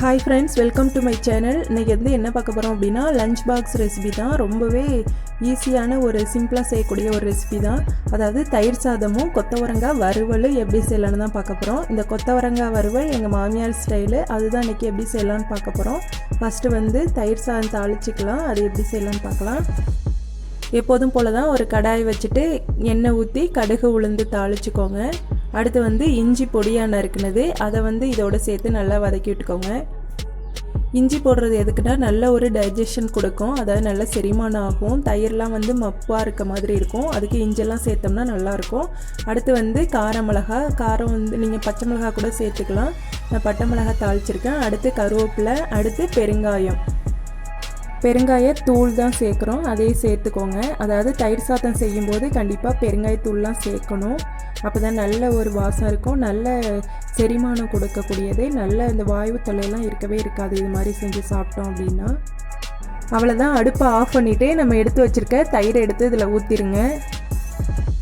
Hi friends, welcome to my channel. இன்றைக்கி என்ன பார்க்க போகிறோம் அப்படின்னா லஞ்ச் பாக்ஸ் ரெசிபி தான். ரொம்பவே ஈஸியான ஒரு சிம்பிளாக செய்யக்கூடிய ஒரு ரெசிபி தான். அதாவது தயிர் சாதமும் கொத்தவரங்காய் வறுவல் எப்படி செய்யலான்னு தான் பார்க்க போகிறோம். இந்த கொத்தவரங்காய் வறுவல் எங்கள் மாமியார் ஸ்டைலு, அதுதான் இன்றைக்கி எப்படி செய்யலான்னு பார்க்க போகிறோம். ஃபஸ்ட்டு தயிர் சாதம் தாளிச்சிக்கலாம். அது எப்படி செய்யலான்னு பார்க்கலாம். எப்போதும் போல் தான் ஒரு கடாய் வச்சுட்டு எண்ணெய் ஊற்றி கடுகு உளுந்து தாளிச்சிக்கோங்க. அடுத்து இஞ்சி பொடியாக நறுக்குனது அதை இதோடு சேர்த்து நல்லா வதக்கி விட்டுக்கோங்க. இஞ்சி போடுறது எதுக்குன்னா நல்ல ஒரு டைஜஷன் கொடுக்கும், அதாவது நல்ல செரிமானம் ஆகும். தயிர்லாம் மப்பாக இருக்க மாதிரி இருக்கும், அதுக்கு இஞ்செல்லாம் சேர்த்தோம்னா நல்லாயிருக்கும். அடுத்து காரம் நீங்கள் பச்சை மிளகா கூட சேர்த்துக்கலாம். நான் பட்டை மிளகா தாளிச்சிருக்கேன். அடுத்து கருவேப்பிலை, அடுத்து பெருங்காயத்தூள் தான் சேர்க்குறோம், அதையும் சேர்த்துக்கோங்க. அதாவது தயிர் சாதம் செய்யும்போது கண்டிப்பாக பெருங்காயத்தூள்லாம் சேர்க்கணும். அப்போ தான் நல்ல ஒரு வாசம் இருக்கும், நல்ல செரிமானம் கொடுக்கக்கூடியது. நல்ல இந்த வாயு தொல்லையெல்லாம் இருக்கவே இருக்காது இது மாதிரி செஞ்சு சாப்பிட்டோம் அப்படின்னா. அவ்வளோதான். அடுப்பை ஆஃப் பண்ணிவிட்டு நம்ம எடுத்து வச்சுருக்க தயிரை எடுத்து இதில் ஊற்றிடுங்க.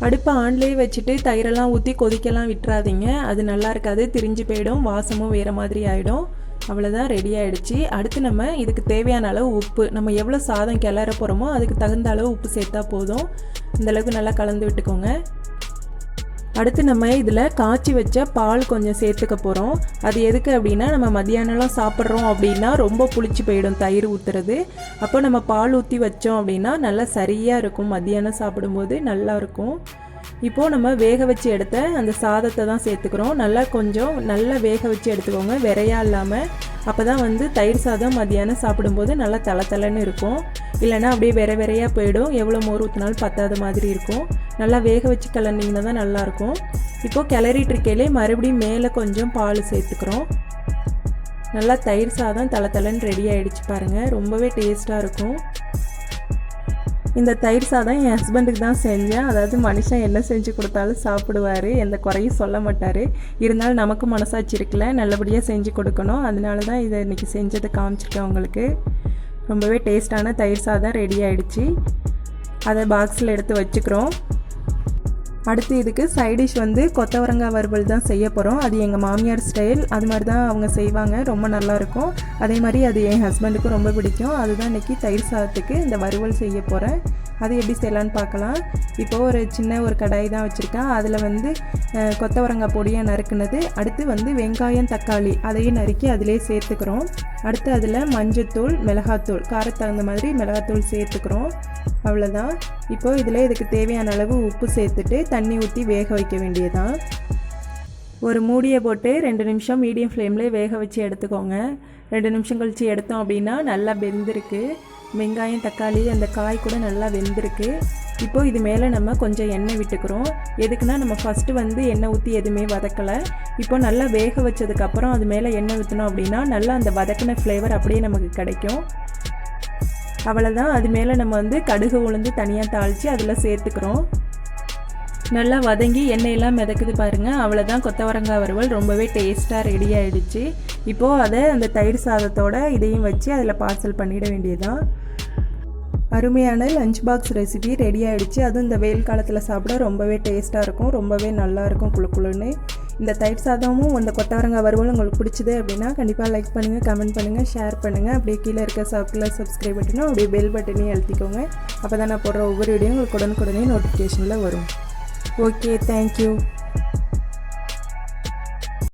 அடுப்பை ஆன்லேயே வச்சுட்டு தயிரெல்லாம் ஊற்றி கொதிக்கலாம் விட்டுறாதீங்க, அது நல்லா இருக்காது, திரிஞ்சு போயிடும், வாசமும் வேறு மாதிரி ஆகிடும். அவ்வளோதான், ரெடி ஆகிடுச்சு. அடுத்து நம்ம இதுக்கு தேவையான அளவு உப்பு, நம்ம எவ்வளோ சாதம் கிளற போகிறோமோ அதுக்கு தகுந்த அளவு உப்பு சேர்த்தா போதும். இந்தளவுக்கு நல்லா கலந்து விட்டுக்கோங்க. அடுத்து நம்ம இதில் காய்ச்சி வச்ச பால் கொஞ்சம் சேர்த்துக்க போகிறோம். அது எதுக்கு அப்படின்னா, நம்ம மத்தியானம்லாம் சாப்பிட்றோம் அப்படின்னா ரொம்ப புளிச்சு போயிடும் தயிர் ஊற்றுறது. அப்போ நம்ம பால் ஊற்றி வச்சோம் அப்படின்னா நல்லா சரியாக இருக்கும், மத்தியானம் சாப்பிடும்போது நல்லாயிருக்கும். இப்போது நம்ம வேக வச்சு எடுத்த அந்த சாதத்தை தான் சேர்த்துக்கிறோம். நல்லா வேக வச்சு எடுத்துக்கோங்க, விரையாக இல்லாமல். அப்போ தான் தயிர் சாதம் மத்தியானம் சாப்பிடும்போது நல்லா தலை இருக்கும். இல்லைனா அப்படியே விரையாக போயிடும், எவ்வளோ மோர் ஊற்றினாலும் பத்தாத மாதிரி இருக்கும். நல்லா வேக வச்சு கிளறினீங்கன்னா தான் நல்லாயிருக்கும். இப்போது கிளறிட்டு இருக்கையிலே மறுபடியும் மேலே கொஞ்சம் பால் சேர்த்துக்கிறோம். நல்லா தயிர் சாதம் தலைன்னு ரெடி ஆகிடுச்சு பாருங்கள், ரொம்பவே டேஸ்ட்டாக இருக்கும். இந்த தயிர் சாதம் என் ஹஸ்பண்டுக்கு தான் செஞ்சேன். அதாவது மனுஷன் என்ன செஞ்சு கொடுத்தாலும் சாப்பிடுவார், எந்த குறையும் சொல்ல மாட்டார். இருந்தாலும் நமக்கு மனசாட்சி இருக்குல்ல, நல்லபடியாக செஞ்சு கொடுக்கணும். அதனால தான் இதை இன்றைக்கி செஞ்சதை காமிச்சிருக்கேன் உங்களுக்கு. ரொம்பவே டேஸ்ட்டான தயிர் சாதம் ரெடி ஆகிடுச்சு. அதை பாக்ஸில் எடுத்து வச்சுக்கிறோம். அடுத்து இதுக்கு சைடிஷ் கொத்தவரங்காய் வறுவல் தான் செய்ய போகிறோம். அது எங்கள் மாமியார் ஸ்டைல், அது மாதிரி தான் அவங்க செய்வாங்க, ரொம்ப நல்லாயிருக்கும். அதே மாதிரி அது என் ஹஸ்பண்டுக்கும் ரொம்ப பிடிக்கும். அதுதான் இன்றைக்கி தயிர் சாதத்துக்கு இந்த வறுவல் செய்ய போகிறேன். அது எப்படி செய்யலான்னு பார்க்கலாம். இப்போது ஒரு சின்ன கடாய் தான் வச்சுருக்கேன். அதில் கொத்தவரங்காய் பொடியாக நறுக்குனது, அடுத்து வெங்காயம் தக்காளி அதையும் நறுக்கி அதிலே சேர்த்துக்கிறோம். அடுத்து அதில் மஞ்சத்தூள், மிளகாத்தூள், காரத்துக்கு தகுந்த மாதிரி மிளகாத்தூள் சேர்த்துக்கிறோம். அவ்வளோதான். இப்போது இதில் இதுக்கு தேவையான அளவு உப்பு சேர்த்துட்டு தண்ணி ஊற்றி வேக வைக்க வேண்டியதான். ஒரு மூடியை போட்டு 2 நிமிஷம் மீடியம் ஃப்ளேமில் வேக வச்சு எடுத்துக்கோங்க. 2 நிமிஷம் கழித்து எடுத்தோம் அப்படின்னா நல்லா வெந்திருக்கு. வெங்காயம் தக்காளி அந்த காய் கூட நல்லா வெந்திருக்கு. இப்போது இது மேலே நம்ம கொஞ்சம் எண்ணெய் விட்டுக்கிறோம். எதுக்குன்னா, நம்ம ஃபஸ்ட்டு எண்ணெய் ஊற்றி எதுவுமே வதக்கலை. இப்போது நல்லா வேக வச்சதுக்கப்புறம் அது மேலே எண்ணெய் ஊற்றினோம் அப்படின்னா நல்லா அந்த வதக்கின ஃப்ளேவர் அப்படியே நமக்கு கிடைக்கும். அவ்வளோதான். அது மேலே நம்ம கடுகு உளுந்து தனியாக தாளித்து அதில் சேர்த்துக்கிறோம். நல்லா வதங்கி எண்ணெயெல்லாம் மிதக்குது பாருங்கள். அவ்வளோதான், கொத்தவரங்காய் வறுவல் ரொம்பவே டேஸ்ட்டாக ரெடி ஆகிடுச்சு. இப்போது அதை அந்த தயிர் சாதத்தோட இதையும் வச்சு அதில் பார்சல் பண்ணிட வேண்டியதுதான். அருமையான லஞ்ச் பாக்ஸ் ரெசிபி ரெடி ஆகிடுச்சு. அதுவும் இந்த வெயில் காலத்தில் சாப்பிட ரொம்பவே டேஸ்ட்டாக இருக்கும், ரொம்பவே நல்லாயிருக்கும் குளுன்னு. இந்த தயிர் சாதமும் அந்த கொத்தவரங்காய் வறுவலும் உங்களுக்கு பிடிச்சது அப்படின்னா கண்டிப்பாக லைக் பண்ணுங்கள், கமெண்ட் பண்ணுங்கள், ஷேர் பண்ணுங்கள். அப்படியே கீழே இருக்க சப்ஸ்கிரைப் பட்டனும் அப்படியே பெல் பட்டனையும் அழுத்திக்கோங்க. அப்போ தான் நான் போடுற ஒவ்வொரு வீடியோ உங்களுக்கு உடனுக்குடனே நோட்டிஃபிகேஷனில் வரும். Okay, thank you.